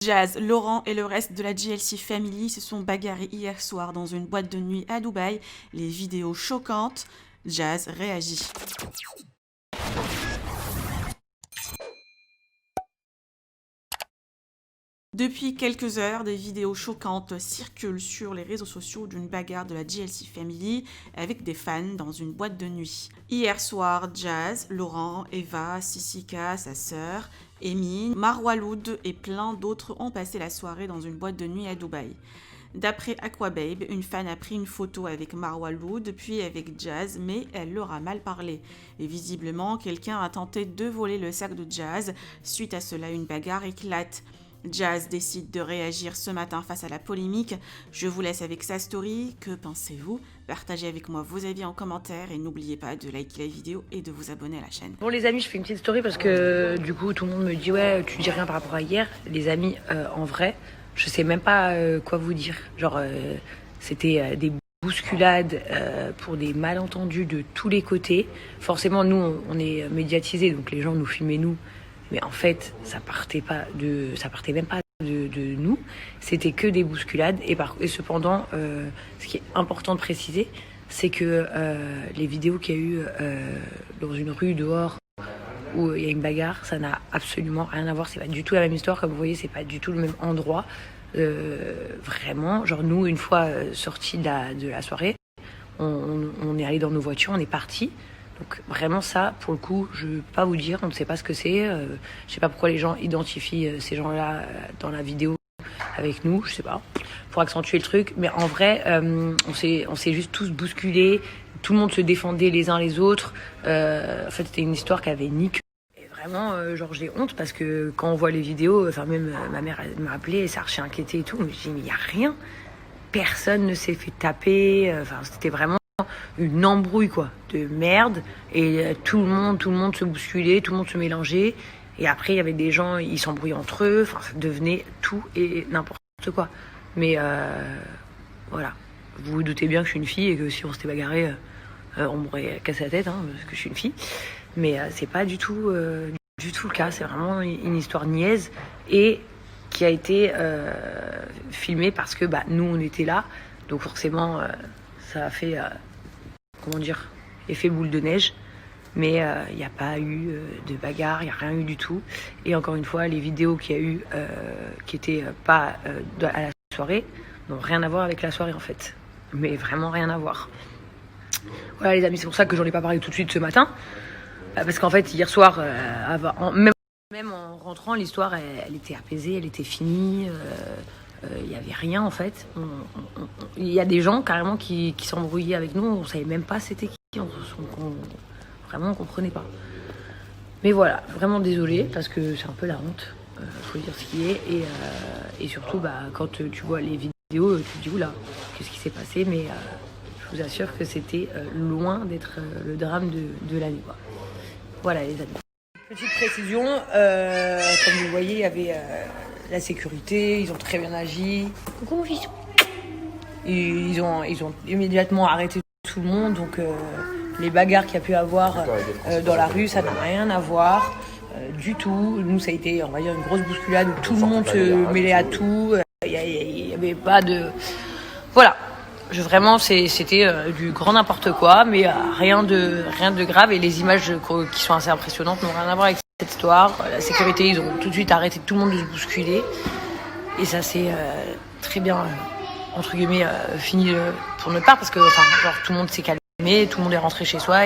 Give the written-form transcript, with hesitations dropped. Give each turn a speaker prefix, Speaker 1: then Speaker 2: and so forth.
Speaker 1: Jazz, Laurent et le reste de la GLC Family se sont bagarrés hier soir dans une boîte de nuit à Dubaï. Les vidéos choquantes. Jazz réagit. Depuis quelques heures, des vidéos choquantes circulent sur les réseaux sociaux d'une bagarre de la GLC Family avec des fans dans une boîte de nuit. Hier soir, Jazz, Laurent, Eva, Sissika, sa sœur, Amy, Marwa Loud et plein d'autres ont passé la soirée dans une boîte de nuit à Dubaï. D'après Aquababe, une fan a pris une photo avec Marwa Loud puis avec Jazz, mais elle leur a mal parlé. Et visiblement, quelqu'un a tenté de voler le sac de Jazz. Suite à cela, une bagarre éclate. Jazz décide de réagir ce matin face à la polémique. Je vous laisse avec sa story. Que pensez-vous? Partagez avec moi vos avis en commentaire et n'oubliez pas de liker la vidéo et de vous abonner à la chaîne.
Speaker 2: Bon les amis, je fais une petite story parce que du coup tout le monde me dit ouais tu dis rien par rapport à hier. Les amis, en vrai, je sais même pas quoi vous dire. Genre c'était des bousculades pour des malentendus de tous les côtés. Forcément nous on est médiatisés donc les gens nous filmaient nous. Mais en fait, ça partait même pas de nous. C'était que des bousculades. Et cependant, ce qui est important de préciser, c'est que les vidéos qu'il y a eu dans une rue dehors où il y a une bagarre, ça n'a absolument rien à voir. C'est pas du tout la même histoire. Comme vous voyez, c'est pas du tout le même endroit. Vraiment, genre nous, une fois sortis de la soirée, on est allé dans nos voitures, on est partis. Donc vraiment ça, pour le coup, je peux pas vous dire, on ne sait pas ce que c'est. Je sais pas pourquoi les gens identifient ces gens-là dans la vidéo avec nous, je sais pas, pour accentuer le truc. Mais en vrai, on s'est juste tous bousculés, tout le monde se défendait les uns les autres. En fait, c'était une histoire qui avait ni queue. Et vraiment, genre j'ai honte parce que quand on voit les vidéos, enfin même ma mère elle m'a appelé, elle s'est archi inquiétée et tout. Mais je dis mais il y a rien, personne ne s'est fait taper. Enfin c'était vraiment une embrouille quoi de merde et tout le monde se bousculait, tout le monde se mélangeait et après il y avait des gens ils s'embrouillaient entre eux, enfin ça devenait tout et n'importe quoi. Mais voilà, vous vous doutez bien que je suis une fille et que si on s'était bagarré on m'aurait cassé la tête parce que je suis une fille, mais c'est pas du tout le cas, c'est vraiment une histoire niaise et qui a été filmée parce que nous on était là donc forcément ça a fait comment dire, effet boule de neige, mais il n'y a pas eu de bagarre, il n'y a rien eu du tout. Et encore une fois, les vidéos qu'il y a eu qui n'étaient pas à la soirée n'ont rien à voir avec la soirée en fait, mais vraiment rien à voir. Voilà les amis, c'est pour ça que j'en ai pas parlé tout de suite ce matin, parce qu'en fait hier soir, même en rentrant, l'histoire elle était apaisée, elle était finie. Il n'y avait rien en fait. Il y a des gens carrément qui s'embrouillaient avec nous, on savait même pas c'était qui, vraiment on comprenait pas. Mais voilà, vraiment désolée parce que c'est un peu la honte, faut dire ce qui est. Et surtout quand tu vois les vidéos, tu te dis oula, qu'est-ce qui s'est passé, mais je vous assure que c'était loin d'être le drame de l'année quoi. Voilà les amis. Petite précision, comme vous le voyez, il y avait la sécurité, ils ont très bien agi. Coucou mon fils. Ils ont immédiatement arrêté tout le monde, donc les bagarres qu'il y a pu avoir dans la rue, ça n'a rien à voir du tout. Nous, ça a été, on va dire, une grosse bousculade où tout le monde se mêlait à tout. Il y avait pas de... Voilà. Vraiment, c'était du grand n'importe quoi, mais rien de grave. Et les images qui sont assez impressionnantes n'ont rien à voir avec cette histoire. La sécurité, ils ont tout de suite arrêté tout le monde de se bousculer. Et ça s'est très bien, entre guillemets, fini pour notre part, parce que genre, tout le monde s'est calmé, tout le monde est rentré chez soi.